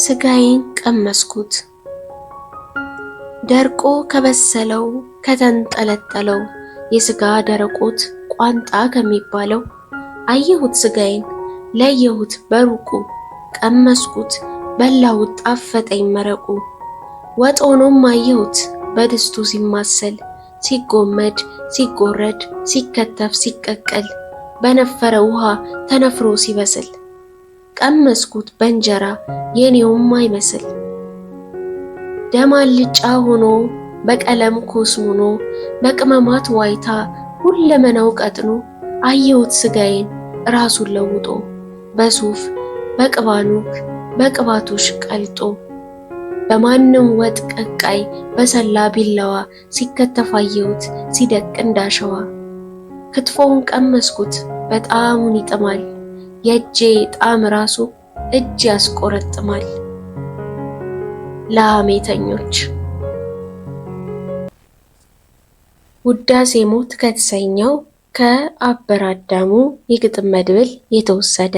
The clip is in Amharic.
ስጋዬን ቀመስኩት ደርቆ ከበሰለው ከተንጠለጠለው የስጋ ደረቆት ቋንጣ ከሚባለው አየሁት ስጋዬን ለየሁት በሩቁ ቀመስኩት በላሁት ጣፈጠኝ መረቁ ወጥ ሆኖም አየሁት በድስቱ ሲማሰል ሲጎመድ ሲጎረድ ሲከተፍ ሲቀቀል በነፈረ ውሃ ተነፍሮ ሲበስል ቀመስኩት በእንጀራ የኔውም አይመስል ደም አልጫ ሆኖ በቀለም ኮስሙኖ በቅመማት ዋይታ ሁለመናው ቀጥኖ አየሁት ስጋዬን ራሱን ለውጦ በሱፍ በቅባኑክ በቅባቶሽ ቀልጦ በማንም ወጥ ቀቃይ በሰላ ቢላዋ ሲከተፍ አየሁት ሲደቅ እንዳሸዋ ክትፎውን ቀመስኩት በጣሙን ይጥማል የእጄ ጣዕም ራሱ እጅ ያስቆረጥማል። ለሐሜተኞች ውዳሴ ሞት ከተሰኘው ከአበረ አዳሙ የግጥም መድብል የተወሰደ